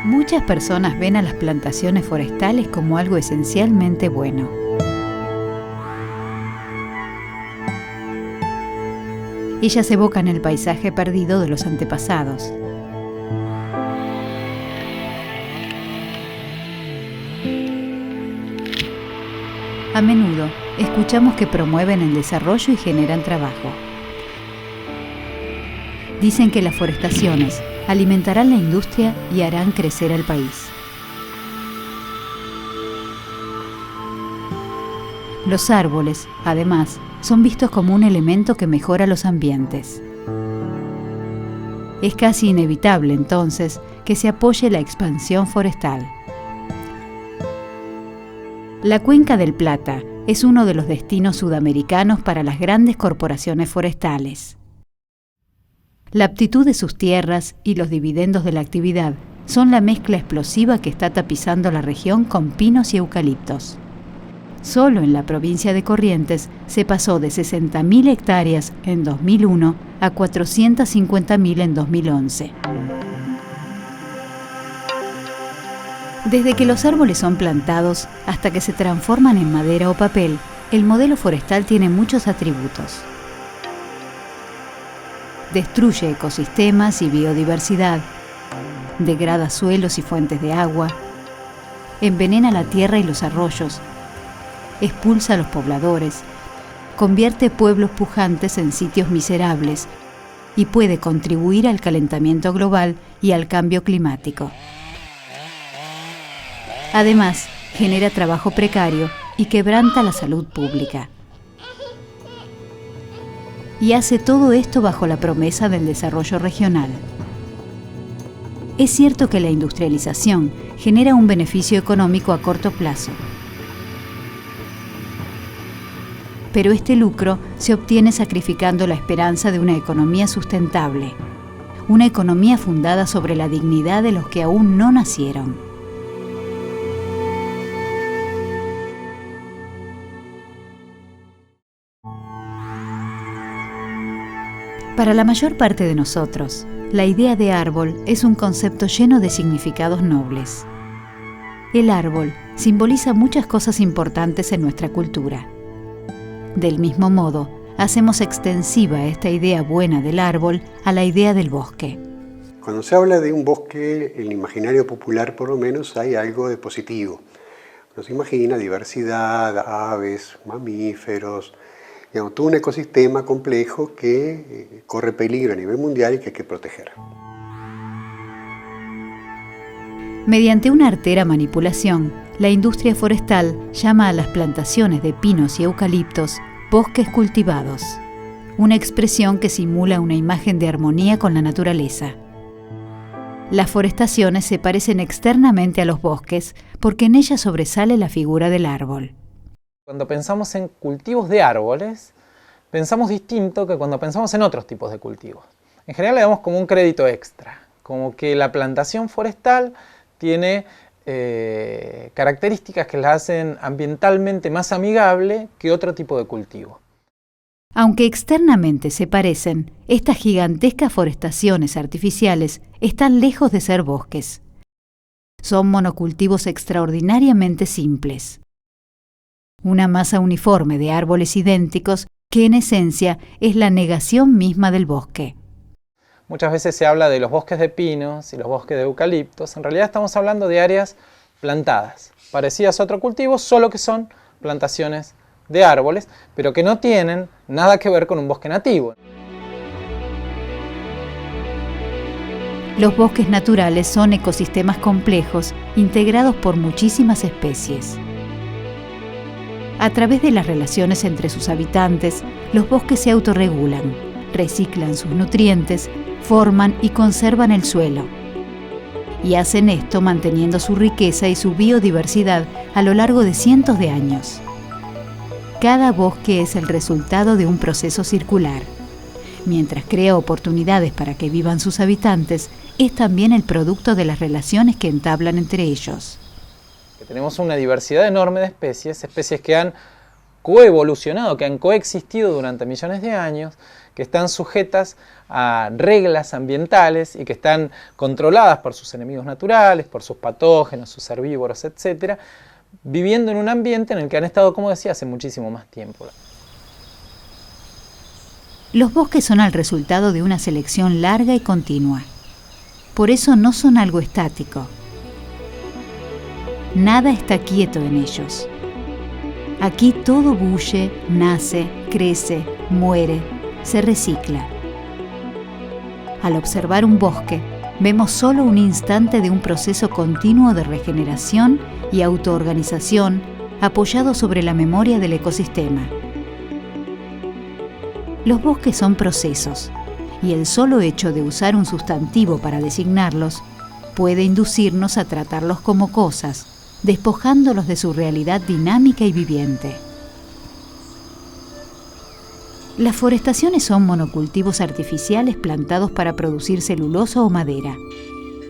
Muchas personas ven a las plantaciones forestales como algo esencialmente bueno. Ellas evocan el paisaje perdido de los antepasados. A menudo escuchamos que promueven el desarrollo y generan trabajo. Dicen que las forestaciones alimentarán la industria y harán crecer al país. Los árboles, además, son vistos como un elemento que mejora los ambientes. Es casi inevitable, entonces, que se apoye la expansión forestal. La Cuenca del Plata es uno de los destinos sudamericanos para las grandes corporaciones forestales. La aptitud de sus tierras y los dividendos de la actividad son la mezcla explosiva que está tapizando la región con pinos y eucaliptos. Solo en la provincia de Corrientes se pasó de 60.000 hectáreas en 2001 a 450.000 en 2011. Desde que los árboles son plantados hasta que se transforman en madera o papel, el modelo forestal tiene muchos atributos. Destruye ecosistemas y biodiversidad, degrada suelos y fuentes de agua, envenena la tierra y los arroyos, expulsa a los pobladores, convierte pueblos pujantes en sitios miserables y puede contribuir al calentamiento global y al cambio climático. Además, genera trabajo precario y quebranta la salud pública. Y hace todo esto bajo la promesa del desarrollo regional. Es cierto que la industrialización genera un beneficio económico a corto plazo. Pero este lucro se obtiene sacrificando la esperanza de una economía sustentable, una economía fundada sobre la dignidad de los que aún no nacieron. Para la mayor parte de nosotros, la idea de árbol es un concepto lleno de significados nobles. El árbol simboliza muchas cosas importantes en nuestra cultura. Del mismo modo, hacemos extensiva esta idea buena del árbol a la idea del bosque. Cuando se habla de un bosque, en el imaginario popular por lo menos hay algo de positivo. Uno se imagina diversidad, aves, mamíferos, digamos, todo un ecosistema complejo que corre peligro a nivel mundial y que hay que proteger. Mediante una artera manipulación, la industria forestal llama a las plantaciones de pinos y eucaliptos bosques cultivados, una expresión que simula una imagen de armonía con la naturaleza. Las forestaciones se parecen externamente a los bosques porque en ellas sobresale la figura del árbol. Cuando pensamos en cultivos de árboles, pensamos distinto que cuando pensamos en otros tipos de cultivos. En general le damos como un crédito extra, como que la plantación forestal tiene características que la hacen ambientalmente más amigable que otro tipo de cultivo. Aunque externamente se parecen, estas gigantescas forestaciones artificiales están lejos de ser bosques. Son monocultivos extraordinariamente simples. Una masa uniforme de árboles idénticos que en esencia es la negación misma del bosque. Muchas veces se habla de los bosques de pinos y los bosques de eucaliptos. En realidad estamos hablando de áreas plantadas, parecidas a otro cultivo, solo que son plantaciones de árboles, pero que no tienen nada que ver con un bosque nativo. Los bosques naturales son ecosistemas complejos integrados por muchísimas especies. A través de las relaciones entre sus habitantes, los bosques se autorregulan, reciclan sus nutrientes, forman y conservan el suelo. Y hacen esto manteniendo su riqueza y su biodiversidad a lo largo de cientos de años. Cada bosque es el resultado de un proceso circular. Mientras crea oportunidades para que vivan sus habitantes, es también el producto de las relaciones que entablan entre ellos. Tenemos una diversidad enorme de especies que han coevolucionado, que han coexistido durante millones de años, que están sujetas a reglas ambientales y que están controladas por sus enemigos naturales, por sus patógenos, sus herbívoros, etc., viviendo en un ambiente en el que han estado, como decía, hace muchísimo más tiempo. Los bosques son el resultado de una selección larga y continua. Por eso no son algo estático. Nada está quieto en ellos. Aquí todo bulle, nace, crece, muere, se recicla. Al observar un bosque, vemos solo un instante de un proceso continuo de regeneración y autoorganización apoyado sobre la memoria del ecosistema. Los bosques son procesos, y el solo hecho de usar un sustantivo para designarlos puede inducirnos a tratarlos como cosas, despojándolos de su realidad dinámica y viviente. Las forestaciones son monocultivos artificiales plantados para producir celulosa o madera.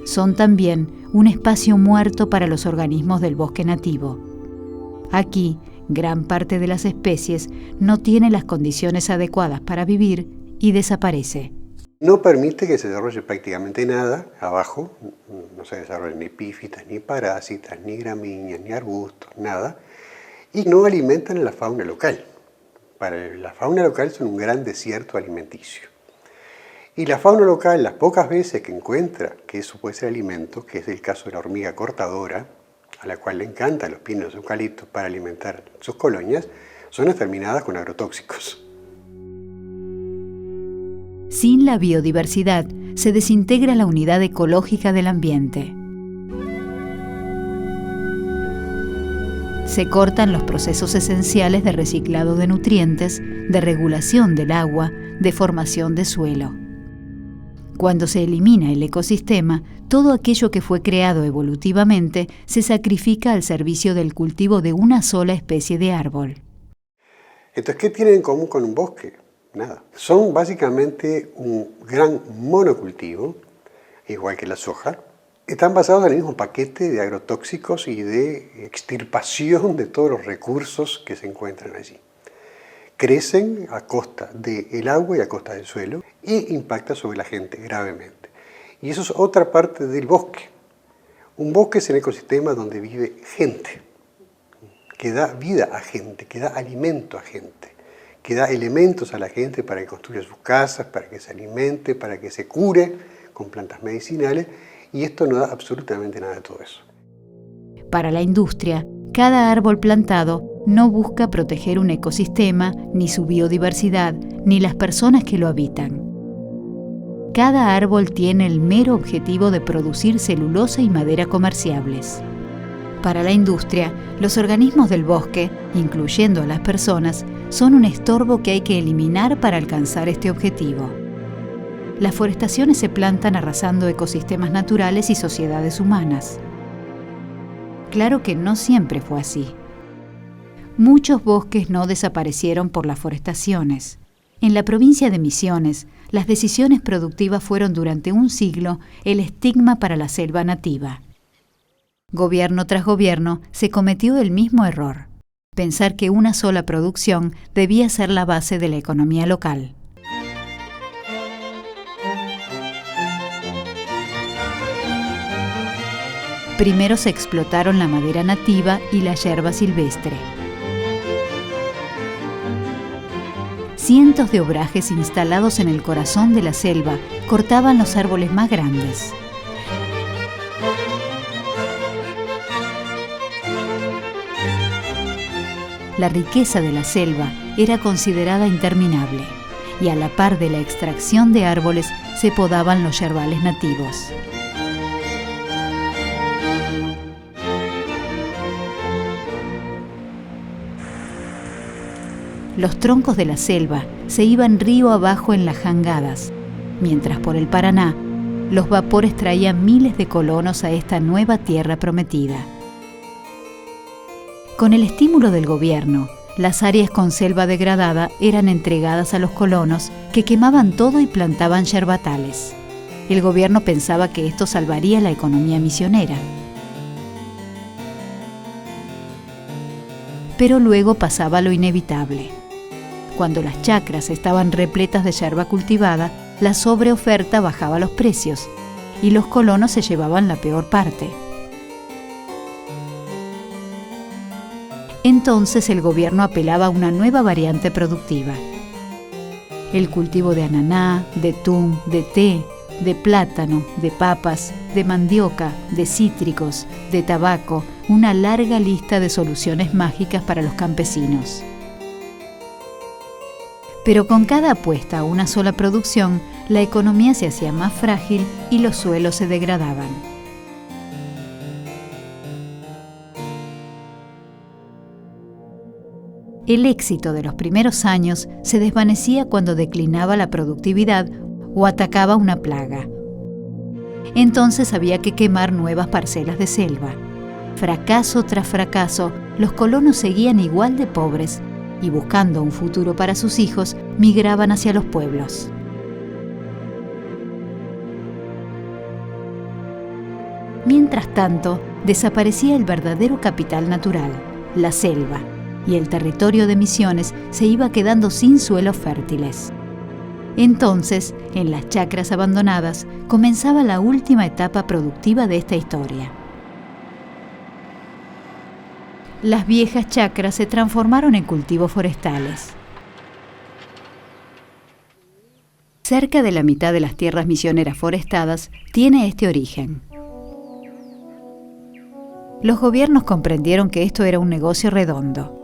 Son también un espacio muerto para los organismos del bosque nativo. Aquí, gran parte de las especies no tiene las condiciones adecuadas para vivir y desaparece. No permite que se desarrolle prácticamente nada abajo, no se desarrollan ni epífitas, ni parásitas, ni gramíneas, ni arbustos, nada, y no alimentan a la fauna local. Para la fauna local son un gran desierto alimenticio. Y la fauna local, las pocas veces que encuentra que eso puede ser alimento, que es el caso de la hormiga cortadora, a la cual le encantan los pinos y los eucaliptos para alimentar sus colonias, son exterminadas con agrotóxicos. Sin la biodiversidad, se desintegra la unidad ecológica del ambiente. Se cortan los procesos esenciales de reciclado de nutrientes, de regulación del agua, de formación de suelo. Cuando se elimina el ecosistema, todo aquello que fue creado evolutivamente se sacrifica al servicio del cultivo de una sola especie de árbol. Entonces, ¿qué tienen en común con un bosque? Nada. Son básicamente un gran monocultivo, igual que la soja. Están basados en el mismo paquete de agrotóxicos y de extirpación de todos los recursos que se encuentran allí. Crecen a costa del agua y a costa del suelo y impactan sobre la gente gravemente. Y eso es otra parte del bosque. Un bosque es un ecosistema donde vive gente, que da vida a gente, que da alimento a gente, que da elementos a la gente para que construya sus casas, para que se alimente, para que se cure con plantas medicinales, y esto no da absolutamente nada de todo eso. Para la industria, cada árbol plantado no busca proteger un ecosistema, ni su biodiversidad, ni las personas que lo habitan. Cada árbol tiene el mero objetivo de producir celulosa y madera comerciables. Para la industria, los organismos del bosque, incluyendo a las personas, son un estorbo que hay que eliminar para alcanzar este objetivo. Las forestaciones se plantan arrasando ecosistemas naturales y sociedades humanas. Claro que no siempre fue así. Muchos bosques no desaparecieron por las forestaciones. En la provincia de Misiones, las decisiones productivas fueron durante un siglo el estigma para la selva nativa. Gobierno tras gobierno se cometió el mismo error: pensar que una sola producción debía ser la base de la economía local. Primero se explotaron la madera nativa y la yerba silvestre. Cientos de obrajes instalados en el corazón de la selva cortaban los árboles más grandes. La riqueza de la selva era considerada interminable, y a la par de la extracción de árboles se podaban los yerbales nativos. Los troncos de la selva se iban río abajo en las jangadas, mientras por el Paraná los vapores traían miles de colonos a esta nueva tierra prometida. Con el estímulo del gobierno, las áreas con selva degradada eran entregadas a los colonos, que quemaban todo y plantaban yerbatales. El gobierno pensaba que esto salvaría la economía misionera. Pero luego pasaba lo inevitable. Cuando las chacras estaban repletas de yerba cultivada, la sobreoferta bajaba los precios y los colonos se llevaban la peor parte. Entonces el gobierno apelaba a una nueva variante productiva. El cultivo de ananá, de tum, de té, de plátano, de papas, de mandioca, de cítricos, de tabaco, una larga lista de soluciones mágicas para los campesinos. Pero con cada apuesta a una sola producción, la economía se hacía más frágil y los suelos se degradaban. El éxito de los primeros años se desvanecía cuando declinaba la productividad o atacaba una plaga. Entonces había que quemar nuevas parcelas de selva. Fracaso tras fracaso, los colonos seguían igual de pobres y buscando un futuro para sus hijos, migraban hacia los pueblos. Mientras tanto, desaparecía el verdadero capital natural, la selva, y el territorio de Misiones se iba quedando sin suelos fértiles. Entonces, en las chacras abandonadas, comenzaba la última etapa productiva de esta historia. Las viejas chacras se transformaron en cultivos forestales. Cerca de la mitad de las tierras misioneras forestadas tiene este origen. Los gobiernos comprendieron que esto era un negocio redondo.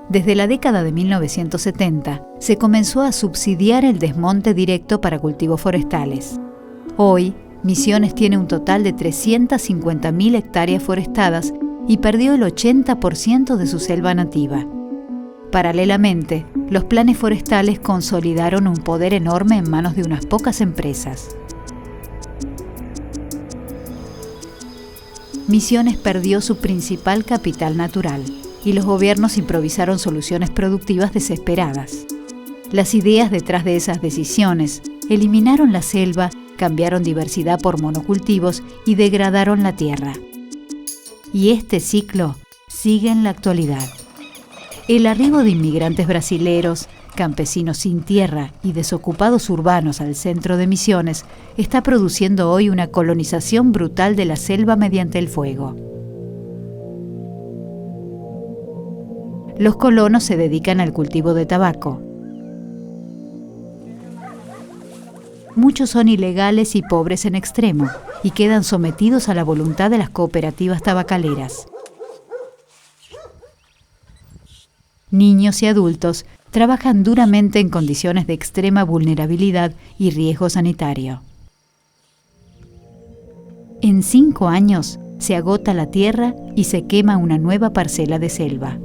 Desde la década de 1970 se comenzó a subsidiar el desmonte directo para cultivos forestales. Hoy, Misiones tiene un total de 350.000 hectáreas forestadas y perdió el 80% de su selva nativa. Paralelamente, los planes forestales consolidaron un poder enorme en manos de unas pocas empresas. Misiones perdió su principal capital natural y los gobiernos improvisaron soluciones productivas desesperadas. Las ideas detrás de esas decisiones eliminaron la selva, cambiaron diversidad por monocultivos y degradaron la tierra. Y este ciclo sigue en la actualidad. El arribo de inmigrantes brasileros, campesinos sin tierra y desocupados urbanos al centro de Misiones está produciendo hoy una colonización brutal de la selva mediante el fuego. Los colonos se dedican al cultivo de tabaco. Muchos son ilegales y pobres en extremo y quedan sometidos a la voluntad de las cooperativas tabacaleras. Niños y adultos trabajan duramente en condiciones de extrema vulnerabilidad y riesgo sanitario. En 5 años se agota la tierra y se quema una nueva parcela de selva.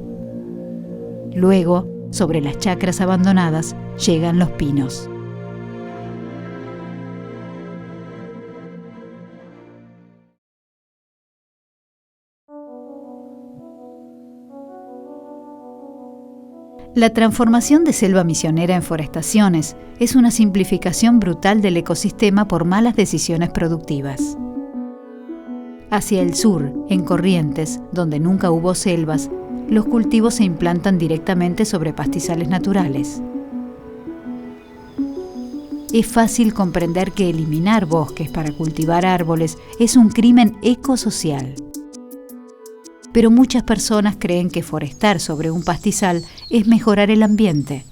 Luego, sobre las chacras abandonadas, llegan los pinos. La transformación de selva misionera en forestaciones es una simplificación brutal del ecosistema por malas decisiones productivas. Hacia el sur, en Corrientes, donde nunca hubo selvas, los cultivos se implantan directamente sobre pastizales naturales. Es fácil comprender que eliminar bosques para cultivar árboles es un crimen ecosocial. Pero muchas personas creen que forestar sobre un pastizal es mejorar el ambiente.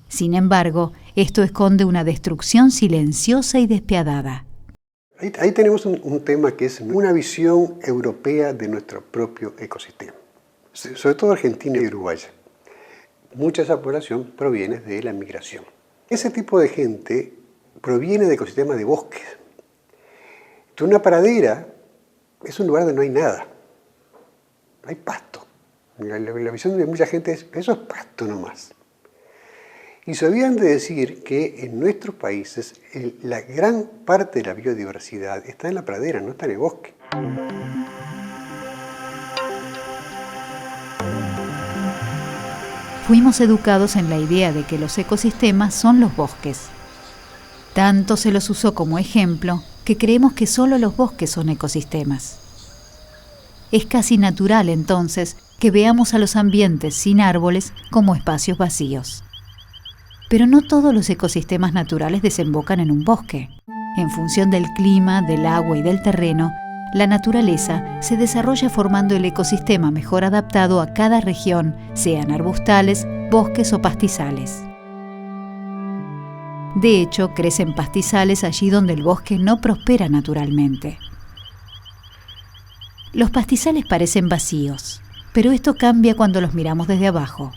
Sin embargo, esto esconde una destrucción silenciosa y despiadada. Ahí tenemos un tema que es una visión europea de nuestro propio ecosistema, sobre todo Argentina y Uruguay. Mucha de esa población proviene de la migración. Ese tipo de gente proviene de ecosistemas de bosques. Entonces, una pradera es un lugar donde no hay nada. Hay pasto. La visión de mucha gente es, eso es pasto nomás. Y se olvidan de decir que en nuestros países la gran parte de la biodiversidad está en la pradera, no está en el bosque. Fuimos educados en la idea de que los ecosistemas son los bosques. Tanto se los usó como ejemplo que creemos que solo los bosques son ecosistemas. Es casi natural, entonces, que veamos a los ambientes sin árboles como espacios vacíos. Pero no todos los ecosistemas naturales desembocan en un bosque. En función del clima, del agua y del terreno, la naturaleza se desarrolla formando el ecosistema mejor adaptado a cada región, sean arbustales, bosques o pastizales. De hecho, crecen pastizales allí donde el bosque no prospera naturalmente. Los pastizales parecen vacíos, pero esto cambia cuando los miramos desde abajo.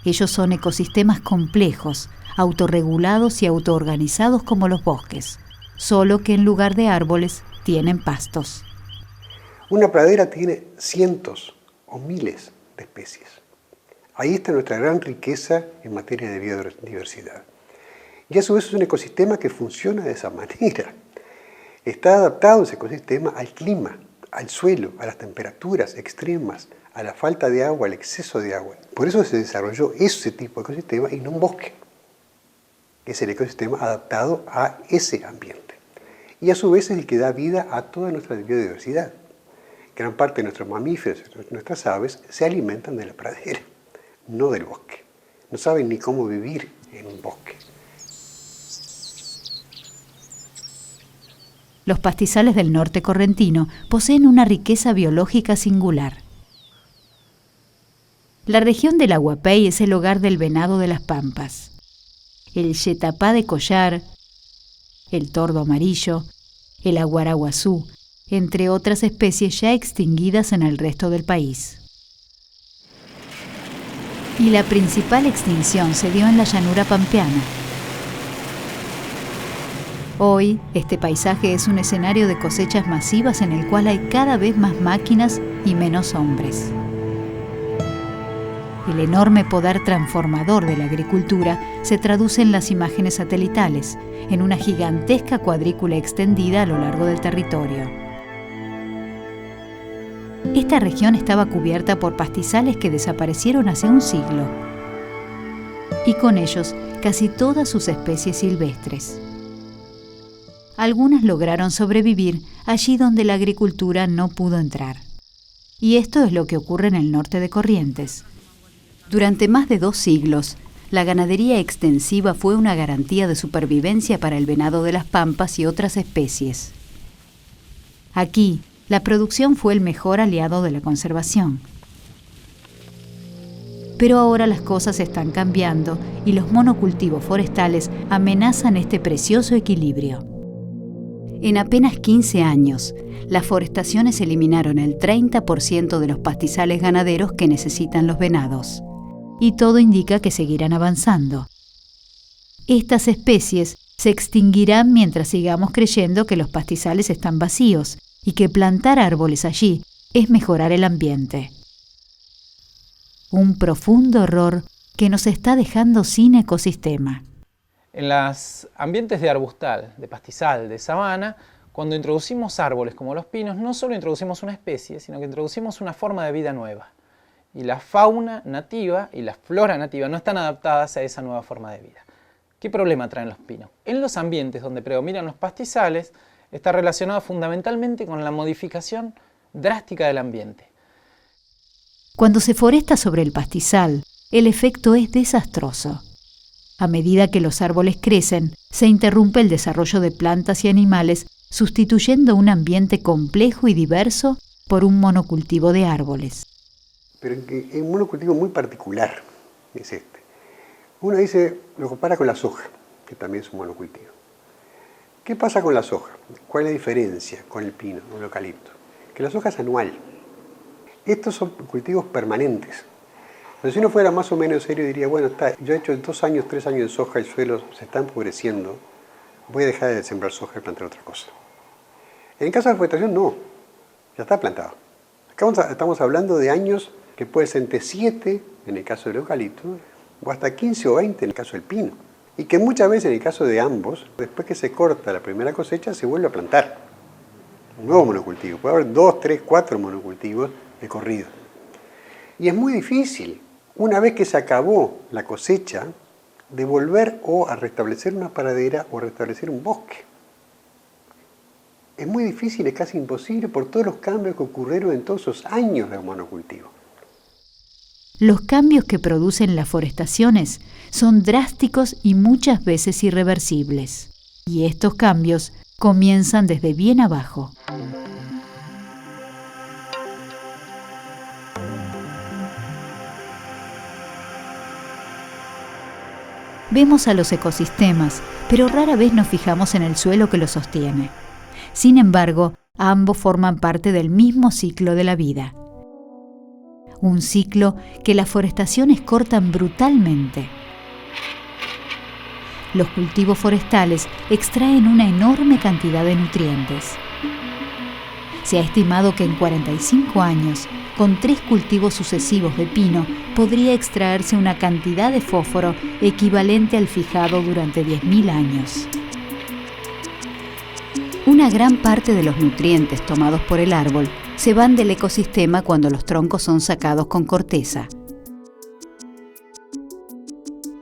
Ellos son ecosistemas complejos, autorregulados y autoorganizados como los bosques, solo que en lugar de árboles tienen pastos. Una pradera tiene cientos o miles de especies. Ahí está nuestra gran riqueza en materia de biodiversidad. Y a su vez es un ecosistema que funciona de esa manera. Está adaptado ese ecosistema al clima, al suelo, a las temperaturas extremas, a la falta de agua, al exceso de agua. Por eso se desarrolló ese tipo de ecosistema y no un bosque. Es el ecosistema adaptado a ese ambiente. Y a su vez es el que da vida a toda nuestra biodiversidad. Gran parte de nuestros mamíferos, nuestras aves, se alimentan de la pradera, no del bosque. No saben ni cómo vivir en un bosque. Los pastizales del norte correntino poseen una riqueza biológica singular. La región del Aguapey es el hogar del venado de las pampas, el yetapá de collar, el tordo amarillo, el aguaraguazú, entre otras especies ya extinguidas en el resto del país. Y la principal extinción se dio en la llanura pampeana. Hoy, este paisaje es un escenario de cosechas masivas en el cual hay cada vez más máquinas y menos hombres. El enorme poder transformador de la agricultura se traduce en las imágenes satelitales, en una gigantesca cuadrícula extendida a lo largo del territorio. Esta región estaba cubierta por pastizales que desaparecieron hace un siglo, y con ellos casi todas sus especies silvestres. Algunas lograron sobrevivir allí donde la agricultura no pudo entrar. Y esto es lo que ocurre en el norte de Corrientes. Durante más de 2 siglos, la ganadería extensiva fue una garantía de supervivencia para el venado de las pampas y otras especies. Aquí, la producción fue el mejor aliado de la conservación. Pero ahora las cosas están cambiando y los monocultivos forestales amenazan este precioso equilibrio. En apenas 15 años, las forestaciones eliminaron el 30% de los pastizales ganaderos que necesitan los venados. Y todo indica que seguirán avanzando. Estas especies se extinguirán mientras sigamos creyendo que los pastizales están vacíos y que plantar árboles allí es mejorar el ambiente. Un profundo error que nos está dejando sin ecosistema. En los ambientes de arbustal, de pastizal, de sabana, cuando introducimos árboles como los pinos, no solo introducimos una especie, sino que introducimos una forma de vida nueva. Y la fauna nativa y la flora nativa no están adaptadas a esa nueva forma de vida. ¿Qué problema traen los pinos? En los ambientes donde predominan los pastizales, está relacionado fundamentalmente con la modificación drástica del ambiente. Cuando se foresta sobre el pastizal, el efecto es desastroso. A medida que los árboles crecen, se interrumpe el desarrollo de plantas y animales, sustituyendo un ambiente complejo y diverso por un monocultivo de árboles. Pero en un monocultivo muy particular es este. Uno dice, lo compara con la soja, que también es un monocultivo. ¿Qué pasa con la soja? ¿Cuál es la diferencia con el pino o el eucalipto? Que la soja es anual. Estos son cultivos permanentes. Pero si uno fuera más o menos serio diría, bueno, yo he hecho 2 años, 3 años de soja, el suelo se está empobreciendo, voy a dejar de sembrar soja y plantar otra cosa. En el caso de la forestación, no, ya está plantado. Acá estamos hablando de años que puede ser entre 7 en el caso del eucalipto, o hasta 15 o 20 en el caso del pino. Y que muchas veces en el caso de ambos, después que se corta la primera cosecha, se vuelve a plantar un nuevo monocultivo. Puede haber 2, 3, 4 monocultivos de corrido. Y es muy difícil, una vez que se acabó la cosecha, de volver o a restablecer una pradera o a restablecer un bosque. Es muy difícil, es casi imposible por todos los cambios que ocurrieron en todos esos años de monocultivo. Los cambios que producen las forestaciones son drásticos y muchas veces irreversibles. Y estos cambios comienzan desde bien abajo. Vemos a los ecosistemas, pero rara vez nos fijamos en el suelo que los sostiene. Sin embargo, ambos forman parte del mismo ciclo de la vida. Un ciclo que las forestaciones cortan brutalmente. Los cultivos forestales extraen una enorme cantidad de nutrientes. Se ha estimado que en 45 años, con 3 cultivos sucesivos de pino, podría extraerse una cantidad de fósforo equivalente al fijado durante 10.000 años. Una gran parte de los nutrientes tomados por el árbol se van del ecosistema cuando los troncos son sacados con corteza.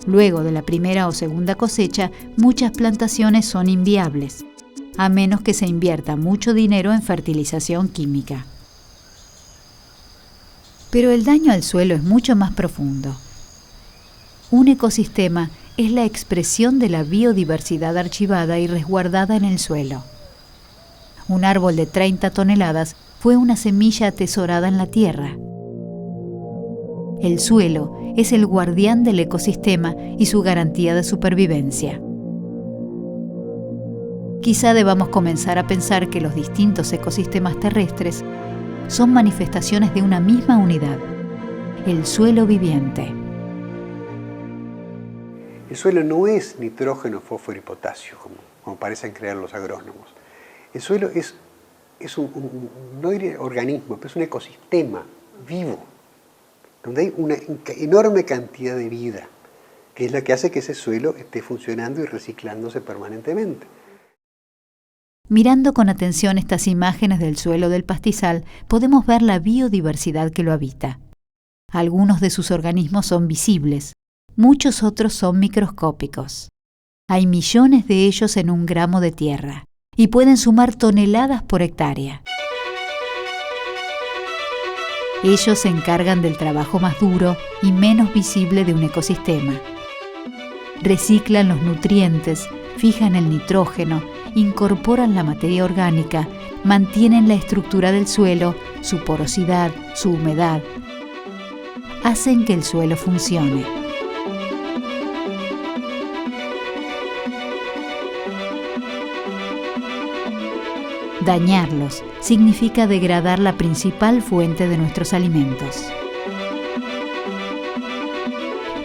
Luego de la primera o segunda cosecha, muchas plantaciones son inviables, a menos que se invierta mucho dinero en fertilización química. Pero el daño al suelo es mucho más profundo. Un ecosistema es la expresión de la biodiversidad archivada y resguardada en el suelo. Un árbol de 30 toneladas fue una semilla atesorada en la tierra. El suelo es el guardián del ecosistema y su garantía de supervivencia. Quizá debamos comenzar a pensar que los distintos ecosistemas terrestres son manifestaciones de una misma unidad, el suelo viviente. El suelo no es nitrógeno, fósforo y potasio, como parecen creer los agrónomos. El suelo es no diría organismo, pero es un ecosistema vivo, donde hay una enorme cantidad de vida, que es la que hace que ese suelo esté funcionando y reciclándose permanentemente. Mirando con atención estas imágenes del suelo del pastizal, podemos ver la biodiversidad que lo habita. Algunos de sus organismos son visibles, muchos otros son microscópicos. Hay millones de ellos en 1 gramo de tierra y pueden sumar toneladas por hectárea. Ellos se encargan del trabajo más duro y menos visible de un ecosistema. Reciclan los nutrientes, fijan el nitrógeno, incorporan la materia orgánica, mantienen la estructura del suelo, su porosidad, su humedad. Hacen que el suelo funcione. Dañarlos significa degradar la principal fuente de nuestros alimentos.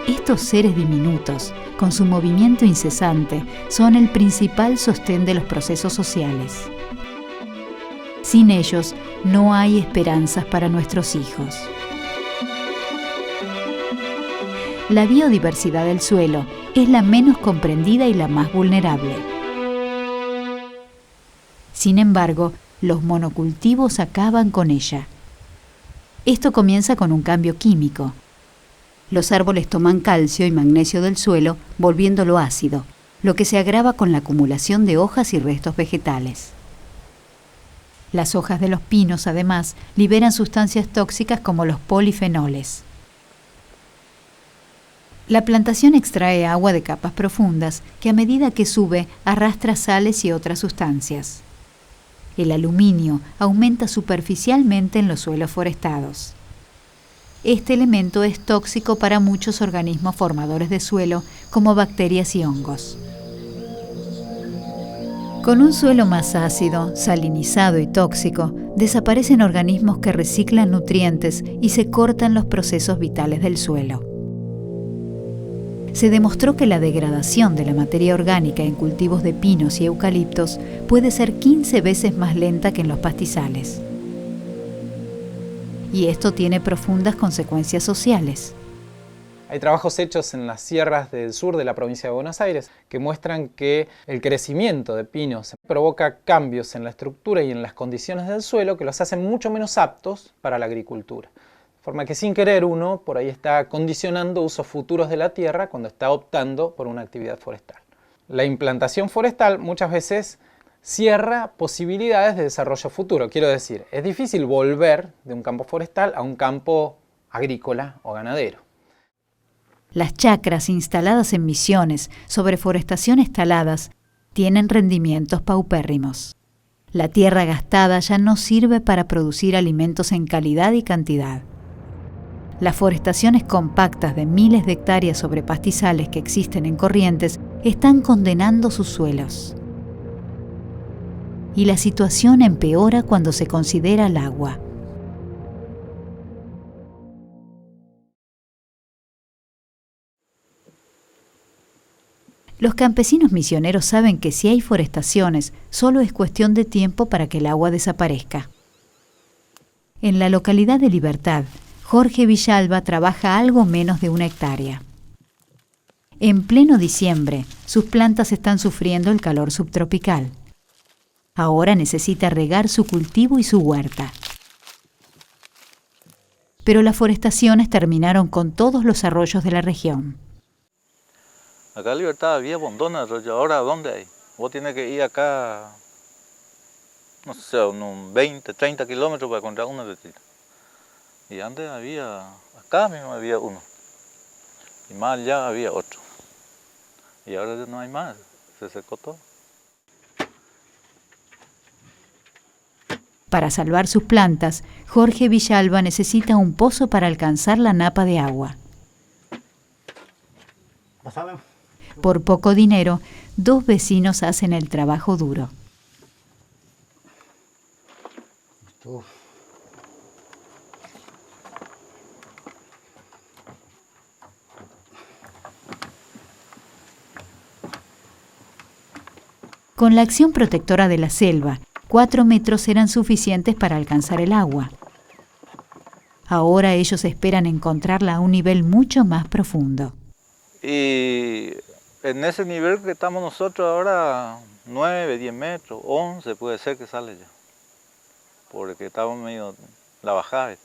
Estos seres diminutos, con su movimiento incesante, son el principal sostén de los procesos sociales. Sin ellos, no hay esperanzas para nuestros hijos. La biodiversidad del suelo es la menos comprendida y la más vulnerable. Sin embargo, los monocultivos acaban con ella. Esto comienza con un cambio químico. Los árboles toman calcio y magnesio del suelo, volviéndolo ácido, lo que se agrava con la acumulación de hojas y restos vegetales. Las hojas de los pinos, además, liberan sustancias tóxicas como los polifenoles. La plantación extrae agua de capas profundas que a medida que sube arrastra sales y otras sustancias. El aluminio aumenta superficialmente en los suelos forestados. Este elemento es tóxico para muchos organismos formadores de suelo, como bacterias y hongos. Con un suelo más ácido, salinizado y tóxico, desaparecen organismos que reciclan nutrientes y se cortan los procesos vitales del suelo. Se demostró que la degradación de la materia orgánica en cultivos de pinos y eucaliptos puede ser 15 veces más lenta que en los pastizales. Y esto tiene profundas consecuencias sociales. Hay trabajos hechos en las sierras del sur de la provincia de Buenos Aires que muestran que el crecimiento de pinos provoca cambios en la estructura y en las condiciones del suelo que los hacen mucho menos aptos para la agricultura. De forma que sin querer uno por ahí está condicionando usos futuros de la tierra cuando está optando por una actividad forestal. La implantación forestal muchas veces cierra posibilidades de desarrollo futuro. Quiero decir, es difícil volver de un campo forestal a un campo agrícola o ganadero. Las chacras instaladas en Misiones sobre forestaciones taladas tienen rendimientos paupérrimos. La tierra gastada ya no sirve para producir alimentos en calidad y cantidad. Las forestaciones compactas de miles de hectáreas sobre pastizales que existen en Corrientes están condenando sus suelos. Y la situación empeora cuando se considera el agua. Los campesinos misioneros saben que si hay forestaciones, solo es cuestión de tiempo para que el agua desaparezca. En la localidad de Libertad, Jorge Villalba trabaja algo menos de 1 hectárea. En pleno diciembre, sus plantas están sufriendo el calor subtropical. Ahora necesita regar su cultivo y su huerta. Pero las forestaciones terminaron con todos los arroyos de la región. Acá en Libertad había un montón de arroyos, ahora ¿dónde hay? Vos tienes que ir acá, no sé, unos 20, 30 kilómetros para encontrar una retira. Y antes había, acá mismo había uno, y más allá había otro. Y ahora ya no hay más, se secó todo. Para salvar sus plantas, Jorge Villalba necesita un pozo para alcanzar la napa de agua. Por poco dinero, 2 vecinos hacen el trabajo duro. Con la acción protectora de la selva, 4 metros eran suficientes para alcanzar el agua. Ahora ellos esperan encontrarla a un nivel mucho más profundo. Y en ese nivel que estamos nosotros ahora, 9, 10 metros, 11 puede ser que sale ya. Porque estamos medio la bajada.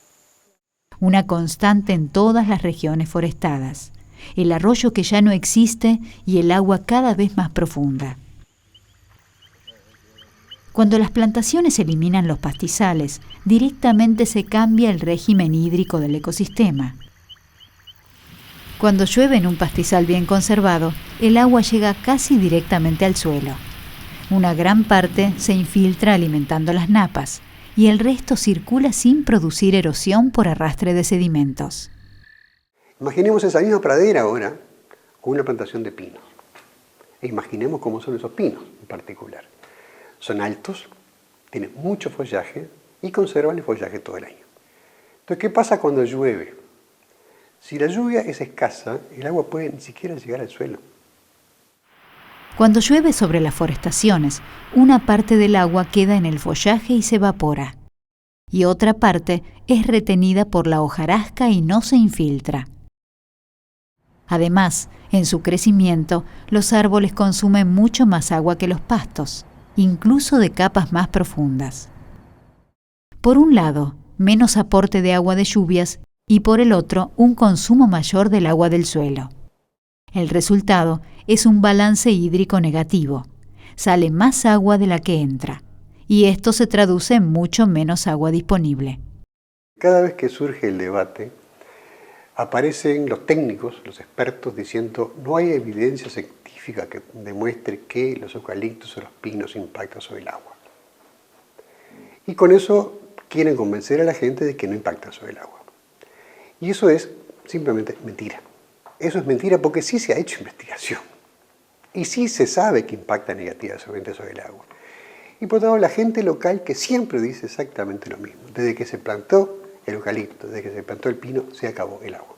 Una constante en todas las regiones forestadas. El arroyo que ya no existe y el agua cada vez más profunda. Cuando las plantaciones eliminan los pastizales, directamente se cambia el régimen hídrico del ecosistema. Cuando llueve en un pastizal bien conservado, el agua llega casi directamente al suelo. Una gran parte se infiltra alimentando las napas y el resto circula sin producir erosión por arrastre de sedimentos. Imaginemos esa misma pradera ahora con una plantación de pinos. E imaginemos cómo son esos pinos en particular. Son altos, tienen mucho follaje y conservan el follaje todo el año. Entonces, ¿qué pasa cuando llueve? Si la lluvia es escasa, el agua puede ni siquiera llegar al suelo. Cuando llueve sobre las forestaciones, una parte del agua queda en el follaje y se evapora, y otra parte es retenida por la hojarasca y no se infiltra. Además, en su crecimiento, los árboles consumen mucho más agua que los pastos, incluso de capas más profundas. Por un lado, menos aporte de agua de lluvias y por el otro, un consumo mayor del agua del suelo. El resultado es un balance hídrico negativo. Sale más agua de la que entra, y esto se traduce en mucho menos agua disponible. Cada vez que surge el debate, aparecen los técnicos, los expertos, diciendo no hay evidencia científica que demuestre que los eucaliptos o los pinos impactan sobre el agua. Y con eso quieren convencer a la gente de que no impactan sobre el agua. Y eso es simplemente mentira. Eso es mentira porque sí se ha hecho investigación. Y sí se sabe que impacta negativamente sobre el agua. Y por otro lado, la gente local que siempre dice exactamente lo mismo. Desde que se plantó el eucalipto, desde que se plantó el pino, se acabó el agua.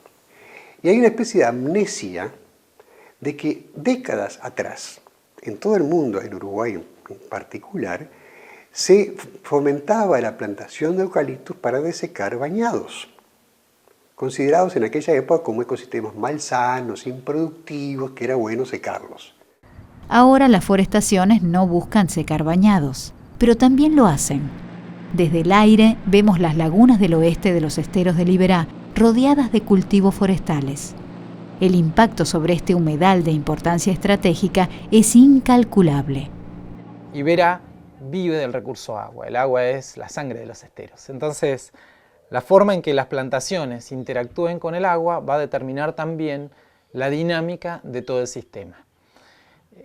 Y hay una especie de amnesia de que décadas atrás, en todo el mundo, en Uruguay en particular, se fomentaba la plantación de eucaliptos para desecar bañados, considerados en aquella época como ecosistemas malsanos, improductivos, que era bueno secarlos. Ahora las forestaciones no buscan secar bañados, pero también lo hacen. Desde el aire vemos las lagunas del oeste de los esteros de Liberá rodeadas de cultivos forestales. El impacto sobre este humedal de importancia estratégica es incalculable. Iberá vive del recurso agua. El agua es la sangre de los esteros. Entonces, La forma en que las plantaciones interactúen con el agua va a determinar también la dinámica de todo el sistema.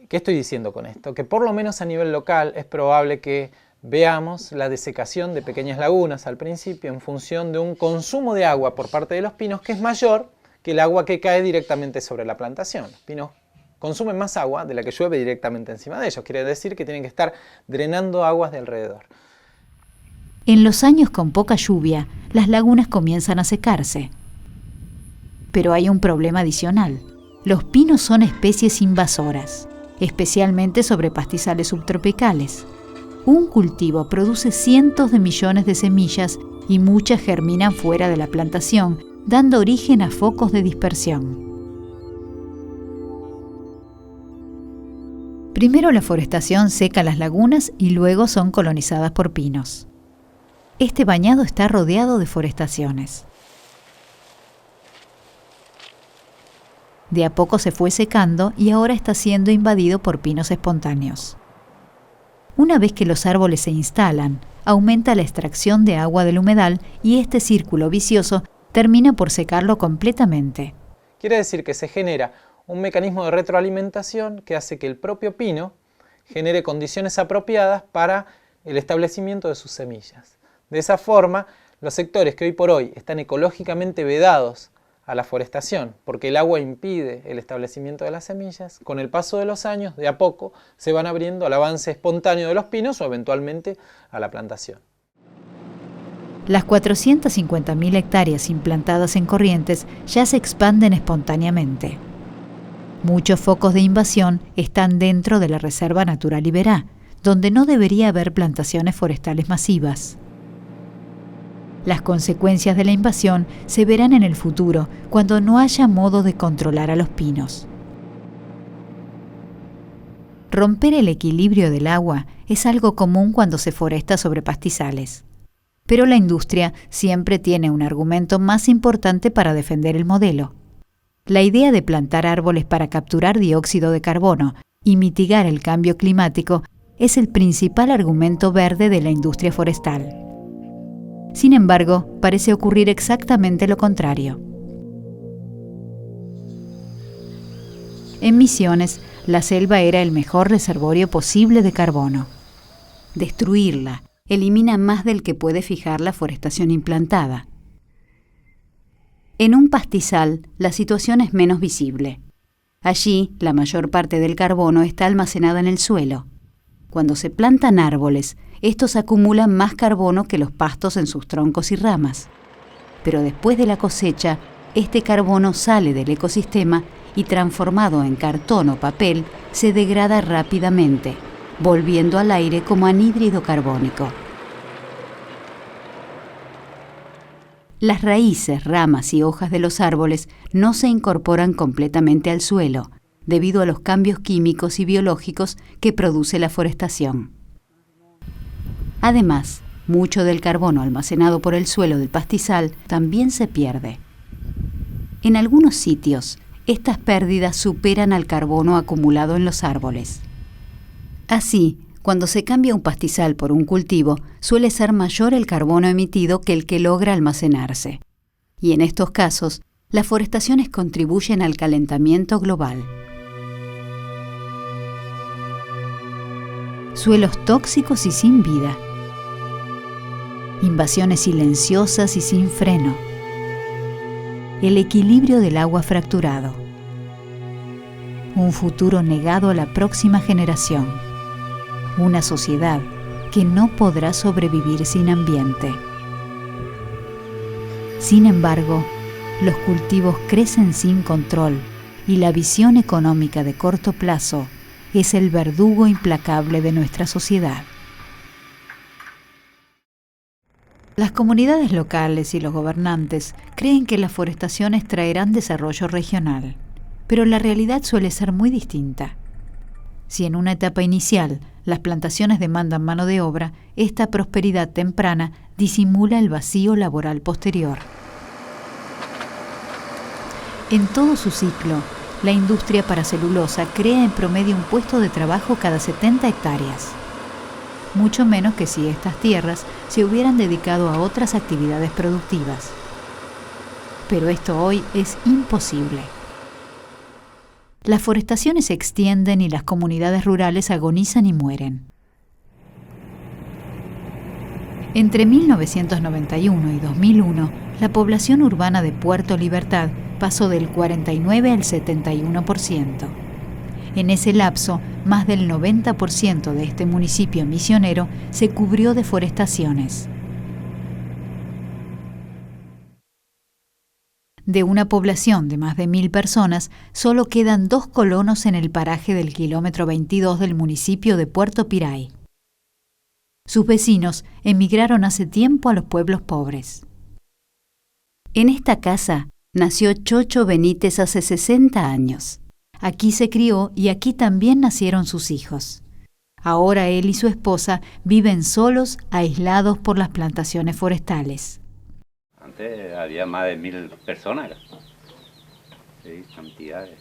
¿Qué estoy diciendo con esto? Que por lo menos a nivel local es probable que veamos la desecación de pequeñas lagunas al principio en función de un consumo de agua por parte de los pinos que es mayor que el agua que cae directamente sobre la plantación. Los pinos consumen más agua de la que llueve directamente encima de ellos. Quiere decir que tienen que estar drenando aguas de alrededor. En los años con poca lluvia, las lagunas comienzan a secarse. Pero hay un problema adicional. Los pinos son especies invasoras, especialmente sobre pastizales subtropicales. Un cultivo produce cientos de millones de semillas y muchas germinan fuera de la plantación, dando origen a focos de dispersión. Primero la forestación seca las lagunas y luego son colonizadas por pinos. Este bañado está rodeado de forestaciones. De a poco se fue secando y ahora está siendo invadido por pinos espontáneos. Una vez que los árboles se instalan, aumenta la extracción de agua del humedal y este círculo vicioso termina por secarlo completamente. Quiere decir que se genera un mecanismo de retroalimentación que hace que el propio pino genere condiciones apropiadas para el establecimiento de sus semillas. De esa forma, los sectores que hoy por hoy están ecológicamente vedados a la forestación, porque el agua impide el establecimiento de las semillas, con el paso de los años, de a poco, se van abriendo al avance espontáneo de los pinos o eventualmente a la plantación. Las 450.000 hectáreas implantadas en Corrientes ya se expanden espontáneamente. Muchos focos de invasión están dentro de la Reserva Natural Iberá, donde no debería haber plantaciones forestales masivas. Las consecuencias de la invasión se verán en el futuro, cuando no haya modo de controlar a los pinos. Romper el equilibrio del agua es algo común cuando se foresta sobre pastizales. Pero la industria siempre tiene un argumento más importante para defender el modelo. La idea de plantar árboles para capturar dióxido de carbono y mitigar el cambio climático es el principal argumento verde de la industria forestal. Sin embargo, parece ocurrir exactamente lo contrario. En Misiones, la selva era el mejor reservorio posible de carbono. Destruirla elimina más del que puede fijar la forestación implantada. En un pastizal, la situación es menos visible. Allí, la mayor parte del carbono está almacenada en el suelo. Cuando se plantan árboles, estos acumulan más carbono que los pastos en sus troncos y ramas. Pero después de la cosecha, este carbono sale del ecosistema y transformado en cartón o papel, se degrada rápidamente, volviendo al aire como anhídrido carbónico. Las raíces, ramas y hojas de los árboles no se incorporan completamente al suelo, debido a los cambios químicos y biológicos que produce la forestación. Además, mucho del carbono almacenado por el suelo del pastizal también se pierde. En algunos sitios, estas pérdidas superan al carbono acumulado en los árboles. Así, cuando se cambia un pastizal por un cultivo, suele ser mayor el carbono emitido que el que logra almacenarse. Y en estos casos, las forestaciones contribuyen al calentamiento global. Suelos tóxicos y sin vida. Invasiones silenciosas y sin freno. El equilibrio del agua fracturado. Un futuro negado a la próxima generación. Una sociedad que no podrá sobrevivir sin ambiente. Sin embargo, los cultivos crecen sin control y la visión económica de corto plazo es el verdugo implacable de nuestra sociedad. Las comunidades locales y los gobernantes creen que las forestaciones traerán desarrollo regional, pero la realidad suele ser muy distinta. Si en una etapa inicial las plantaciones demandan mano de obra, esta prosperidad temprana disimula el vacío laboral posterior. En todo su ciclo, la industria paracelulosa crea en promedio un puesto de trabajo cada 70 hectáreas. mucho menos que si estas tierras se hubieran dedicado a otras actividades productivas. Pero esto hoy es imposible. Las forestaciones se extienden y las comunidades rurales agonizan y mueren. Entre 1991 y 2001, la población urbana de Puerto Libertad pasó del 49 al 71%. En ese lapso, más del 90% de este municipio misionero se cubrió de forestaciones. De una población de más de 1.000 personas, solo quedan 2 colonos en el paraje del kilómetro 22 del municipio de Puerto Piray. Sus vecinos emigraron hace tiempo a los pueblos pobres. En esta casa nació Chocho Benítez hace 60 años. Aquí se crió y aquí también nacieron sus hijos. Ahora él y su esposa viven solos, aislados por las plantaciones forestales. Antes había más de 1.000 personas acá. Sí, cantidades.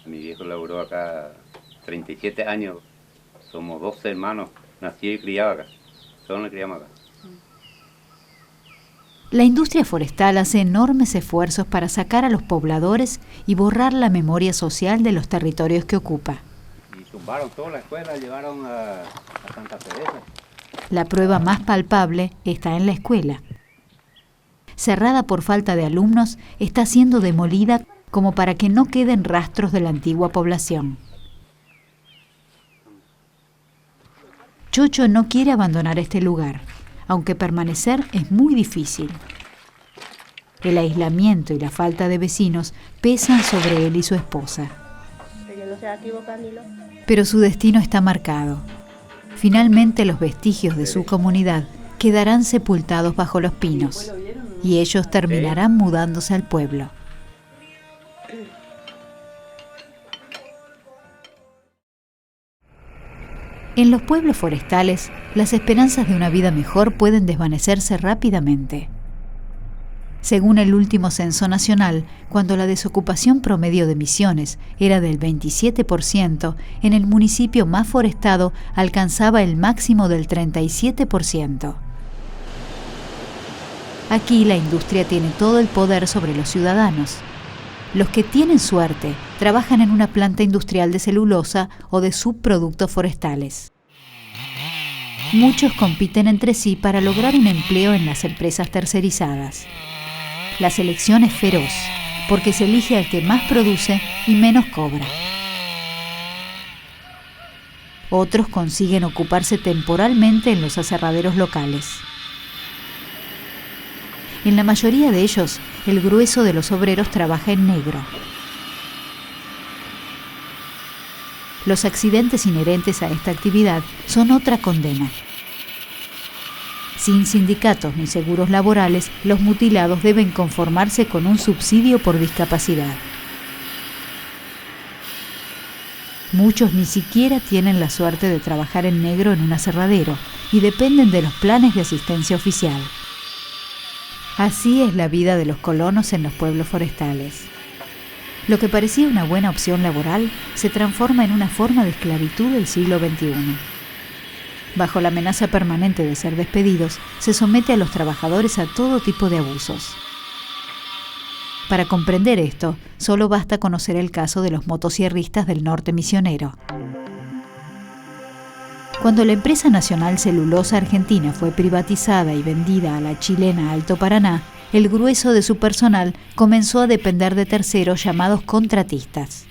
Mi viejo laburó acá 37 años. Somos 12 hermanos, nací y criado acá. Todos nos criamos acá. La industria forestal hace enormes esfuerzos para sacar a los pobladores y borrar la memoria social de los territorios que ocupa. Y tumbaron toda la escuela, llevaron a Santa Teresa. La prueba más palpable está en la escuela. Cerrada por falta de alumnos, está siendo demolida como para que no queden rastros de la antigua población. Chocho no quiere abandonar este lugar, aunque permanecer es muy difícil. El aislamiento y la falta de vecinos pesan sobre él y su esposa. Pero su destino está marcado. Finalmente los vestigios de su comunidad quedarán sepultados bajo los pinos y ellos terminarán mudándose al pueblo. En los pueblos forestales, las esperanzas de una vida mejor pueden desvanecerse rápidamente. Según el último censo nacional, cuando la desocupación promedio de Misiones era del 27%, en el municipio más forestado alcanzaba el máximo del 37%. Aquí la industria tiene todo el poder sobre los ciudadanos. Los que tienen suerte trabajan en una planta industrial de celulosa o de subproductos forestales. Muchos compiten entre sí para lograr un empleo en las empresas tercerizadas. La selección es feroz, porque se elige al que más produce y menos cobra. Otros consiguen ocuparse temporalmente en los aserraderos locales. En la mayoría de ellos, el grueso de los obreros trabaja en negro. Los accidentes inherentes a esta actividad son otra condena. Sin sindicatos ni seguros laborales, los mutilados deben conformarse con un subsidio por discapacidad. Muchos ni siquiera tienen la suerte de trabajar en negro en un aserradero y dependen de los planes de asistencia oficial. Así es la vida de los colonos en los pueblos forestales. Lo que parecía una buena opción laboral se transforma en una forma de esclavitud del siglo XXI. Bajo la amenaza permanente de ser despedidos, se somete a los trabajadores a todo tipo de abusos. Para comprender esto, solo basta conocer el caso de los motosierristas del norte misionero. Cuando la empresa nacional Celulosa Argentina fue privatizada y vendida a la chilena Alto Paraná, el grueso de su personal comenzó a depender de terceros llamados contratistas.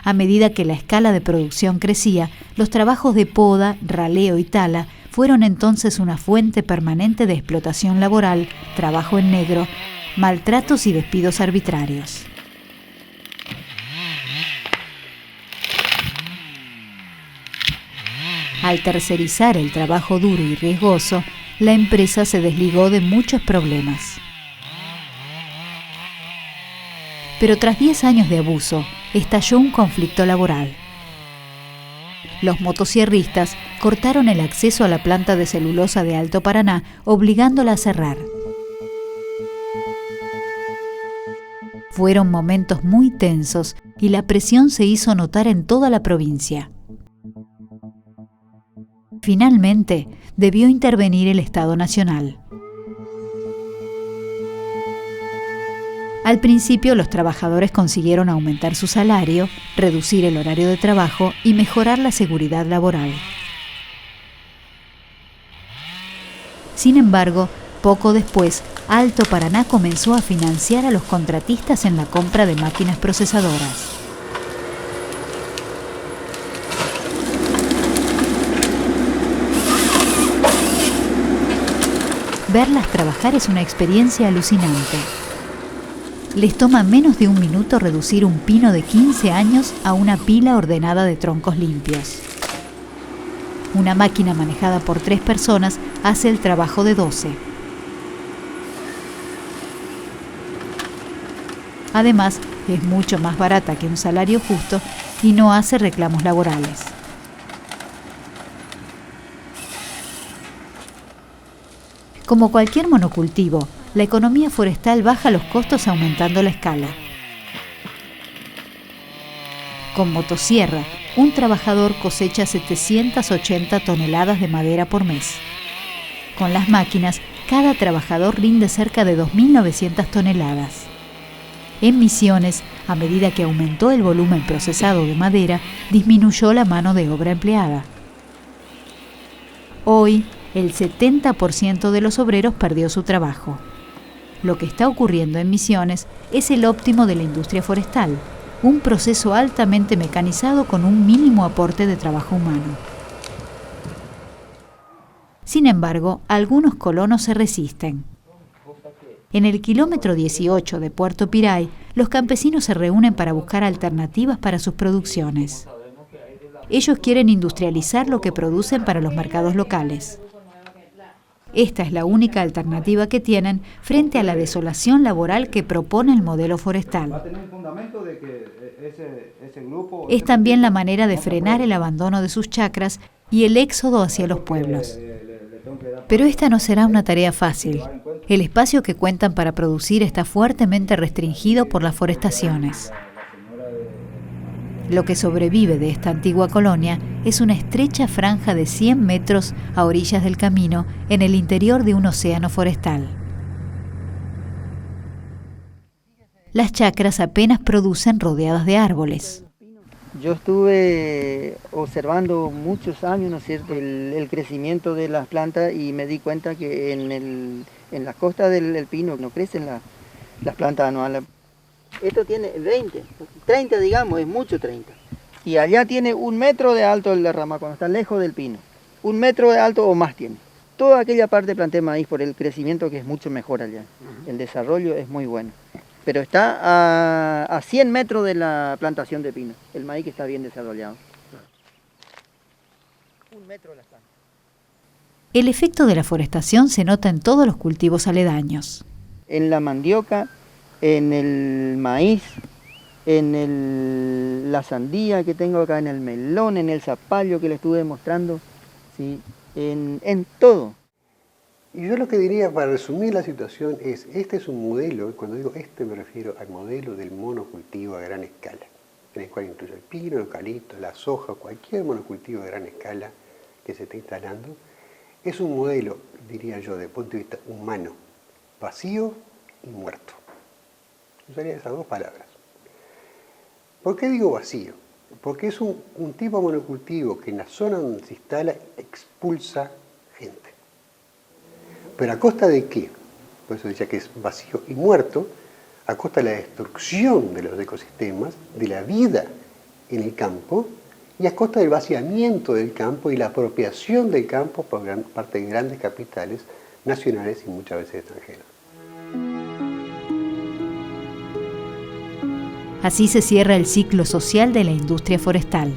A medida que la escala de producción crecía, los trabajos de poda, raleo y tala fueron entonces una fuente permanente de explotación laboral, trabajo en negro, maltratos y despidos arbitrarios. Al tercerizar el trabajo duro y riesgoso, la empresa se desligó de muchos problemas. Pero tras 10 años de abuso, estalló un conflicto laboral. Los motosierristas cortaron el acceso a la planta de celulosa de Alto Paraná, obligándola a cerrar. Fueron momentos muy tensos y la presión se hizo notar en toda la provincia. Finalmente, debió intervenir el Estado Nacional. Al principio, los trabajadores consiguieron aumentar su salario, reducir el horario de trabajo y mejorar la seguridad laboral. Sin embargo, poco después, Alto Paraná comenzó a financiar a los contratistas en la compra de máquinas procesadoras. Verlas trabajar es una experiencia alucinante. Les toma menos de un minuto reducir un pino de 15 años a una pila ordenada de troncos limpios. Una máquina manejada por 3 personas hace el trabajo de 12. Además, es mucho más barata que un salario justo y no hace reclamos laborales. Como cualquier monocultivo, la economía forestal baja los costos aumentando la escala. Con motosierra, un trabajador cosecha 780 toneladas de madera por mes. Con las máquinas, cada trabajador rinde cerca de 2.900 toneladas. En Misiones, a medida que aumentó el volumen procesado de madera, disminuyó la mano de obra empleada. Hoy, el 70% de los obreros perdió su trabajo. Lo que está ocurriendo en Misiones es el óptimo de la industria forestal, un proceso altamente mecanizado con un mínimo aporte de trabajo humano. Sin embargo, algunos colonos se resisten. En el kilómetro 18 de Puerto Piray, los campesinos se reúnen para buscar alternativas para sus producciones. Ellos quieren industrializar lo que producen para los mercados locales. Esta es la única alternativa que tienen frente a la desolación laboral que propone el modelo forestal. Es también la manera de frenar el abandono de sus chacras y el éxodo hacia los pueblos. Pero esta no será una tarea fácil. El espacio que cuentan para producir está fuertemente restringido por las forestaciones. Lo que sobrevive de esta antigua colonia es una estrecha franja de 100 metros a orillas del camino en el interior de un océano forestal. Las chacras apenas producen rodeadas de árboles. Yo estuve observando muchos años, ¿no es cierto?, el crecimiento de las plantas y me di cuenta que en las costas del pino no crecen las plantas anuales. Esto tiene 20, 30 digamos, es mucho 30. Y allá tiene 1 metro de alto la rama cuando está lejos del pino. 1 metro de alto o más tiene. Toda aquella parte planté maíz por el crecimiento que es mucho mejor allá. El desarrollo es muy bueno. Pero está a 100 metros de la plantación de pino. El maíz que está bien desarrollado. 1 metro de la planta. El efecto de la forestación se nota en todos los cultivos aledaños. En la mandioca, en el maíz, en la sandía que tengo acá, en el melón, en el zapallo que le estuve mostrando, ¿sí? En todo. Y yo lo que diría para resumir la situación es, este es un modelo, y cuando digo este me refiero al modelo del monocultivo a gran escala, en el cual incluye el pino, el eucalipto, la soja, cualquier monocultivo a gran escala que se esté instalando. Es un modelo, diría yo, desde el punto de vista humano, vacío y muerto. Usaría esas 2 palabras. ¿Por qué digo vacío? Porque es un tipo de monocultivo que en la zona donde se instala expulsa gente. ¿Pero a costa de qué? Por eso decía que es vacío y muerto, a costa de la destrucción de los ecosistemas, de la vida en el campo, y a costa del vaciamiento del campo y la apropiación del campo por parte de grandes capitales nacionales y muchas veces extranjeros. Así se cierra el ciclo social de la industria forestal.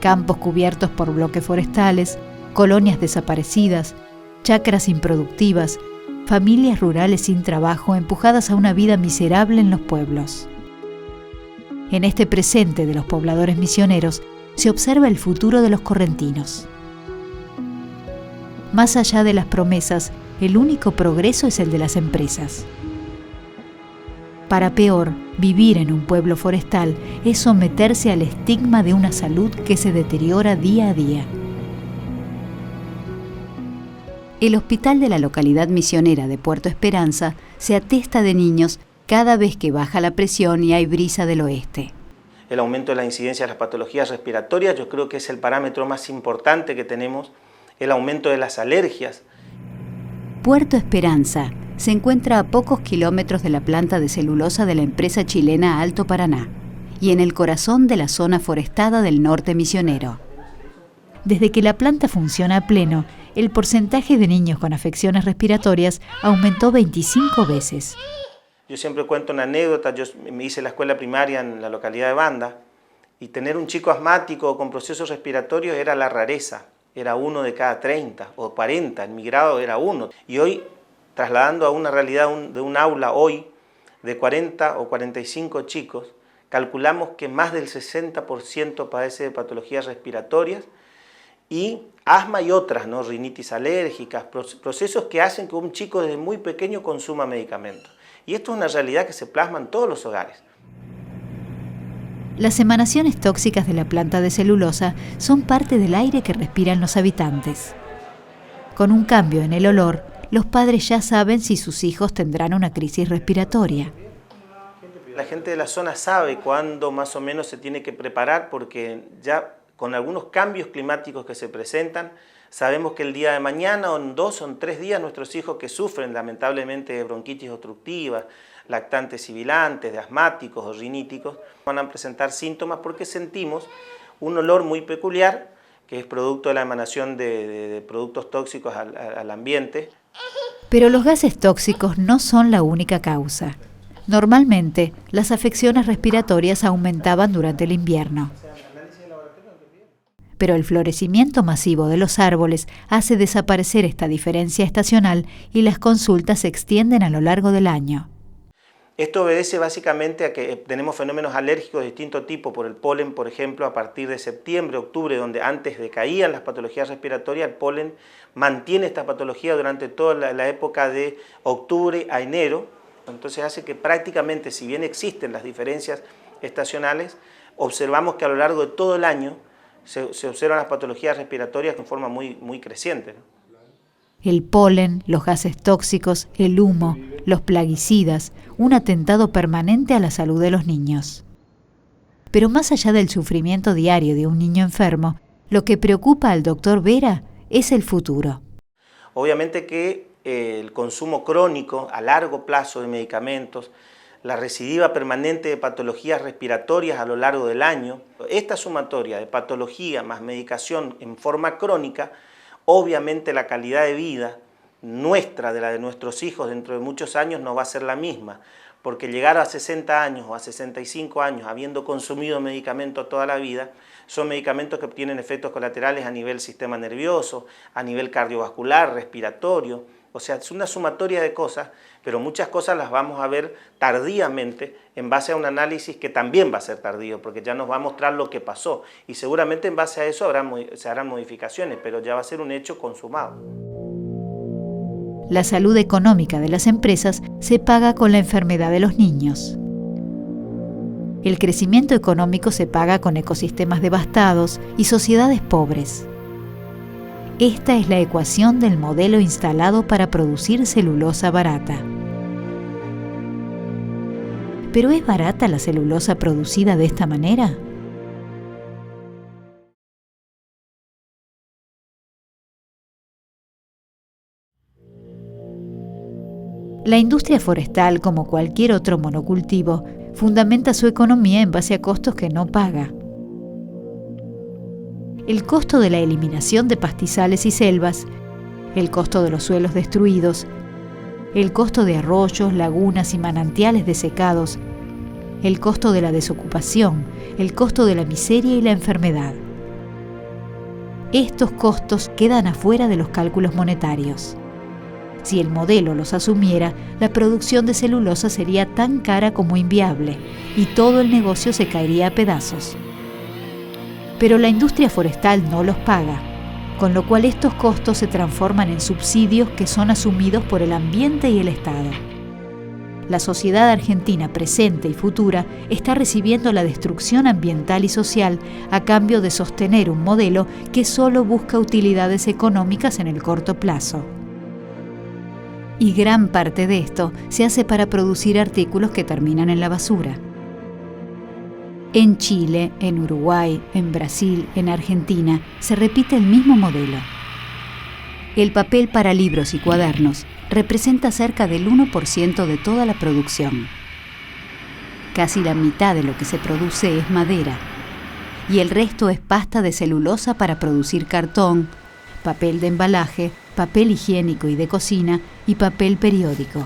Campos cubiertos por bloques forestales, colonias desaparecidas, chacras improductivas, familias rurales sin trabajo empujadas a una vida miserable en los pueblos. En este presente de los pobladores misioneros se observa el futuro de los correntinos. Más allá de las promesas, el único progreso es el de las empresas. Para peor, vivir en un pueblo forestal es someterse al estigma de una salud que se deteriora día a día. El hospital de la localidad misionera de Puerto Esperanza se atesta de niños cada vez que baja la presión y hay brisa del oeste. El aumento de la incidencia de las patologías respiratorias, yo creo que es el parámetro más importante que tenemos, el aumento de las alergias. Puerto Esperanza se encuentra a pocos kilómetros de la planta de celulosa de la empresa chilena Alto Paraná y en el corazón de la zona forestada del norte misionero. Desde que la planta funciona a pleno, el porcentaje de niños con afecciones respiratorias aumentó 25 veces. Yo siempre cuento una anécdota, yo me hice la escuela primaria en la localidad de Banda y tener un chico asmático con procesos respiratorios era la rareza, era 1 de cada 30 o 40, en mi grado era 1. Y hoy, trasladando a una realidad de un aula hoy de 40 o 45 chicos, calculamos que más del 60% padece de patologías respiratorias y asma y otras, ¿no? Rinitis alérgicas, procesos que hacen que un chico desde muy pequeño consuma medicamentos. Y esto es una realidad que se plasma en todos los hogares. Las emanaciones tóxicas de la planta de celulosa son parte del aire que respiran los habitantes. Con un cambio en el olor, los padres ya saben si sus hijos tendrán una crisis respiratoria. La gente de la zona sabe cuándo más o menos se tiene que preparar porque ya con algunos cambios climáticos que se presentan, sabemos que el día de mañana o en 2 o en 3 días nuestros hijos que sufren lamentablemente de bronquitis obstructiva, lactantes sibilantes, de asmáticos o riníticos, van a presentar síntomas porque sentimos un olor muy peculiar que es producto de la emanación de productos tóxicos al ambiente. Pero los gases tóxicos no son la única causa. Normalmente, las afecciones respiratorias aumentaban durante el invierno. Pero el florecimiento masivo de los árboles hace desaparecer esta diferencia estacional y las consultas se extienden a lo largo del año. Esto obedece básicamente a que tenemos fenómenos alérgicos de distinto tipo por el polen, por ejemplo, a partir de septiembre, octubre, donde antes decaían las patologías respiratorias, el polen mantiene esta patología durante toda la época de octubre a enero. Entonces hace que prácticamente, si bien existen las diferencias estacionales, observamos que a lo largo de todo el año se observan las patologías respiratorias en forma muy creciente, ¿no? El polen, los gases tóxicos, el humo, los plaguicidas, un atentado permanente a la salud de los niños. Pero más allá del sufrimiento diario de un niño enfermo, lo que preocupa al doctor Vera es el futuro. Obviamente que el consumo crónico a largo plazo de medicamentos, la recidiva permanente de patologías respiratorias a lo largo del año, esta sumatoria de patología más medicación en forma crónica, obviamente la calidad de vida nuestra, de la de nuestros hijos dentro de muchos años no va a ser la misma, porque llegar a 60 años o a 65 años habiendo consumido medicamentos toda la vida, son medicamentos que tienen efectos colaterales a nivel sistema nervioso, a nivel cardiovascular, respiratorio. O sea, es una sumatoria de cosas, pero muchas cosas las vamos a ver tardíamente en base a un análisis que también va a ser tardío, porque ya nos va a mostrar lo que pasó. Y seguramente en base a eso se harán modificaciones, pero ya va a ser un hecho consumado. La salud económica de las empresas se paga con la enfermedad de los niños. El crecimiento económico se paga con ecosistemas devastados y sociedades pobres. Esta es la ecuación del modelo instalado para producir celulosa barata. ¿Pero es barata la celulosa producida de esta manera? La industria forestal, como cualquier otro monocultivo, fundamenta su economía en base a costos que no paga. El costo de la eliminación de pastizales y selvas, el costo de los suelos destruidos, el costo de arroyos, lagunas y manantiales desecados, el costo de la desocupación, el costo de la miseria y la enfermedad. Estos costos quedan afuera de los cálculos monetarios. Si el modelo los asumiera, la producción de celulosa sería tan cara como inviable y todo el negocio se caería a pedazos. Pero la industria forestal no los paga, con lo cual estos costos se transforman en subsidios que son asumidos por el ambiente y el Estado. La sociedad argentina presente y futura está recibiendo la destrucción ambiental y social a cambio de sostener un modelo que solo busca utilidades económicas en el corto plazo. Y gran parte de esto se hace para producir artículos que terminan en la basura. En Chile, en Uruguay, en Brasil, en Argentina, se repite el mismo modelo. El papel para libros y cuadernos representa cerca del 1% de toda la producción. Casi la mitad de lo que se produce es madera, y el resto es pasta de celulosa para producir cartón, papel de embalaje, papel higiénico y de cocina y papel periódico.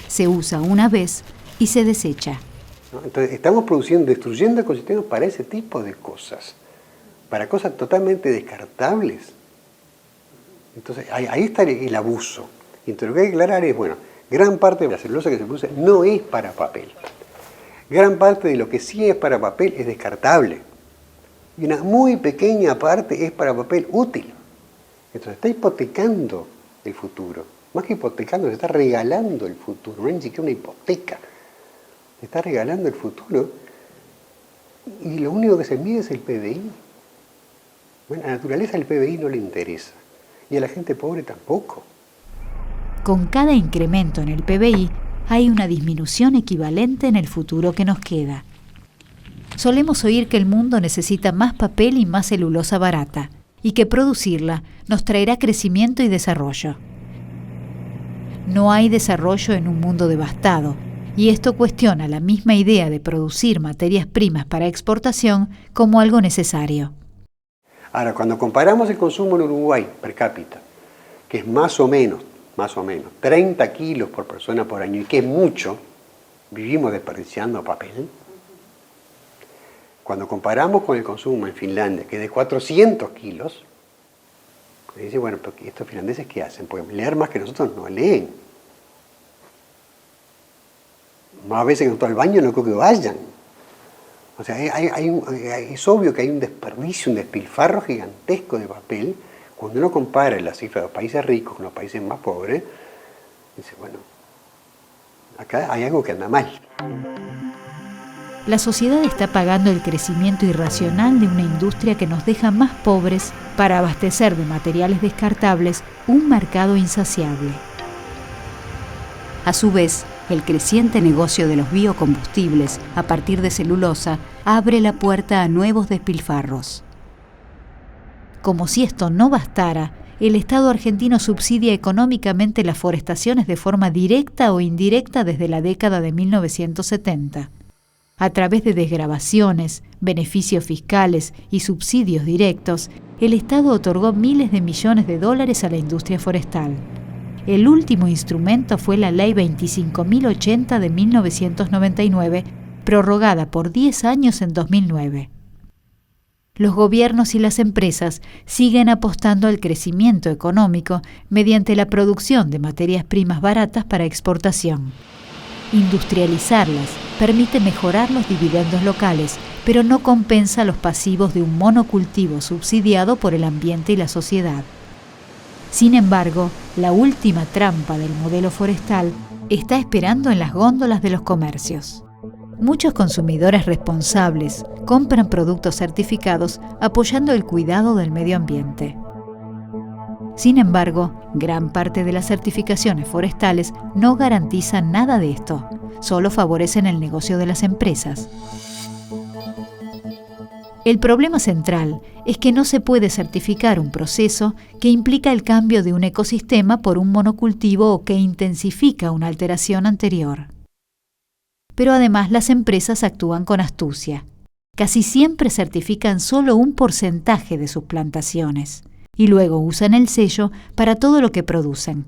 Se usa una vez y se desecha. Entonces estamos destruyendo ecosistemas para ese tipo de cosas, para cosas totalmente descartables. Entonces ahí está el abuso. Y entonces lo que hay que aclarar es, bueno, gran parte de la celulosa que se produce no es para papel. Gran parte de lo que sí es para papel es descartable. Y una muy pequeña parte es para papel útil. Entonces está hipotecando el futuro. Más que hipotecando, se está regalando el futuro. No es ni siquiera una hipoteca. Se está regalando el futuro. Y lo único que se mide es el PBI. Bueno, a la naturaleza el PBI no le interesa. Y a la gente pobre tampoco. Con cada incremento en el PBI hay una disminución equivalente en el futuro que nos queda. Solemos oír que el mundo necesita más papel y más celulosa barata, y que producirla nos traerá crecimiento y desarrollo. No hay desarrollo en un mundo devastado, y esto cuestiona la misma idea de producir materias primas para exportación como algo necesario. Ahora, cuando comparamos el consumo en Uruguay per cápita, que es más o menos, 30 kilos por persona por año, y que es mucho, vivimos desperdiciando papel. Cuando comparamos con el consumo en Finlandia, que es de 400 kilos, se dice, bueno, pero ¿estos finlandeses qué hacen? Porque leer más que nosotros no leen. Más veces que nosotros al baño no creo que vayan. O sea, es obvio que hay un desperdicio, un despilfarro gigantesco de papel. Cuando uno compara las cifras de los países ricos con los países más pobres, dice, bueno, acá hay algo que anda mal. La sociedad está pagando el crecimiento irracional de una industria que nos deja más pobres para abastecer de materiales descartables un mercado insaciable. A su vez, el creciente negocio de los biocombustibles a partir de celulosa abre la puerta a nuevos despilfarros. Como si esto no bastara, el Estado argentino subsidia económicamente las forestaciones de forma directa o indirecta desde la década de 1970. A través de desgravaciones, beneficios fiscales y subsidios directos, el Estado otorgó miles de millones de dólares a la industria forestal. El último instrumento fue la Ley 25.080 de 1999, prorrogada por 10 años en 2009. Los gobiernos y las empresas siguen apostando al crecimiento económico mediante la producción de materias primas baratas para exportación. Industrializarlas permite mejorar los dividendos locales, pero no compensa los pasivos de un monocultivo subsidiado por el ambiente y la sociedad. Sin embargo, la última trampa del modelo forestal está esperando en las góndolas de los comercios. Muchos consumidores responsables compran productos certificados apoyando el cuidado del medio ambiente. Sin embargo, gran parte de las certificaciones forestales no garantizan nada de esto, solo favorecen el negocio de las empresas. El problema central es que no se puede certificar un proceso que implica el cambio de un ecosistema por un monocultivo o que intensifica una alteración anterior. Pero además las empresas actúan con astucia. Casi siempre certifican solo un porcentaje de sus plantaciones y luego usan el sello para todo lo que producen.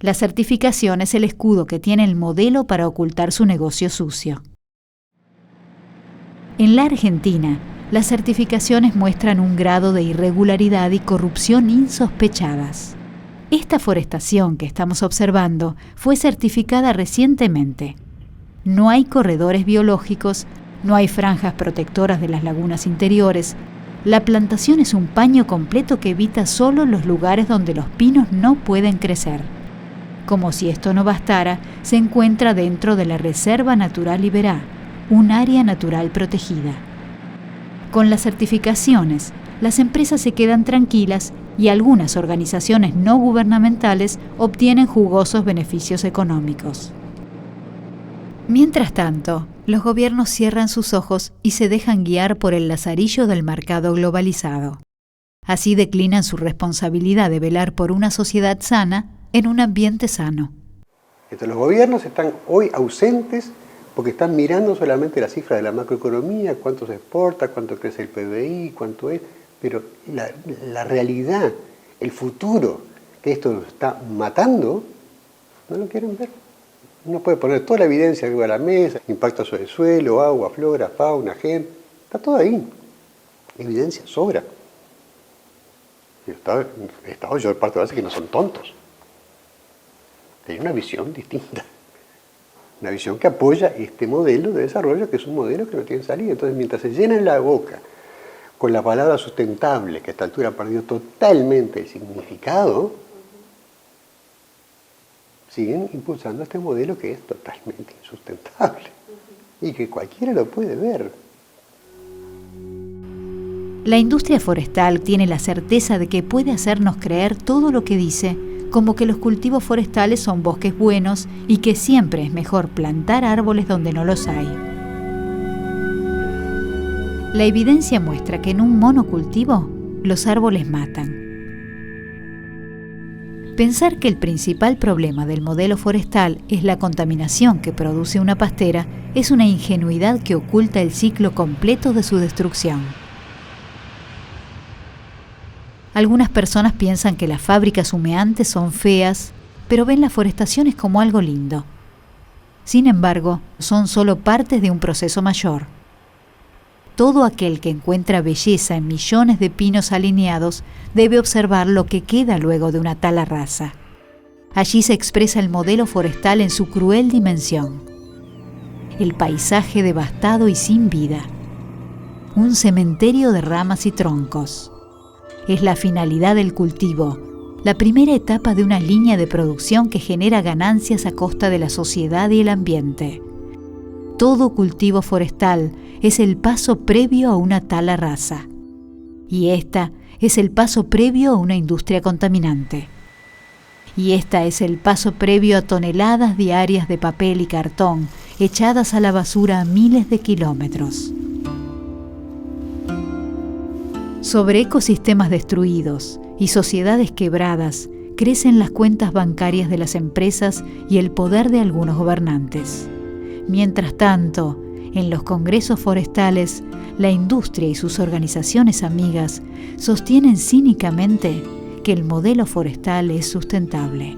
La certificación es el escudo que tiene el modelo para ocultar su negocio sucio. En la Argentina, las certificaciones muestran un grado de irregularidad y corrupción insospechadas. Esta forestación que estamos observando fue certificada recientemente. No hay corredores biológicos, no hay franjas protectoras de las lagunas interiores. La plantación es un paño completo que evita solo los lugares donde los pinos no pueden crecer. Como si esto no bastara, se encuentra dentro de la Reserva Natural Iberá, un área natural protegida. Con las certificaciones, las empresas se quedan tranquilas y algunas organizaciones no gubernamentales obtienen jugosos beneficios económicos. Mientras tanto, los gobiernos cierran sus ojos y se dejan guiar por el lazarillo del mercado globalizado. Así declinan su responsabilidad de velar por una sociedad sana en un ambiente sano. Entonces, los gobiernos están hoy ausentes porque están mirando solamente las cifras de la macroeconomía, cuánto se exporta, cuánto crece el PBI, cuánto es, pero la realidad, el futuro, que esto nos está matando, no lo quieren ver. Uno puede poner toda la evidencia arriba de la mesa, impacto sobre el suelo, agua, flora, fauna, gente, está todo ahí. Evidencia sobra. Y el Estado, yo parto de base que no son tontos. Tienen una visión distinta. Una visión que apoya este modelo de desarrollo, que es un modelo que no tiene salida. Entonces, mientras se llenan la boca con la palabra sustentable, que a esta altura perdió totalmente el significado, siguen impulsando este modelo que es totalmente insustentable y que cualquiera lo puede ver. La industria forestal tiene la certeza de que puede hacernos creer todo lo que dice, como que los cultivos forestales son bosques buenos y que siempre es mejor plantar árboles donde no los hay. La evidencia muestra que en un monocultivo los árboles matan. Pensar que el principal problema del modelo forestal es la contaminación que produce una pastera es una ingenuidad que oculta el ciclo completo de su destrucción. Algunas personas piensan que las fábricas humeantes son feas, pero ven las forestaciones como algo lindo. Sin embargo, son solo partes de un proceso mayor. Todo aquel que encuentra belleza en millones de pinos alineados debe observar lo que queda luego de una tala rasa. Allí se expresa el modelo forestal en su cruel dimensión. El paisaje devastado y sin vida. Un cementerio de ramas y troncos. Es la finalidad del cultivo, la primera etapa de una línea de producción que genera ganancias a costa de la sociedad y el ambiente. Todo cultivo forestal es el paso previo a una tala rasa. Y esta es el paso previo a una industria contaminante. Y esta es el paso previo a toneladas diarias de papel y cartón echadas a la basura a miles de kilómetros. Sobre ecosistemas destruidos y sociedades quebradas crecen las cuentas bancarias de las empresas y el poder de algunos gobernantes. Mientras tanto, en los congresos forestales, la industria y sus organizaciones amigas sostienen cínicamente que el modelo forestal es sustentable.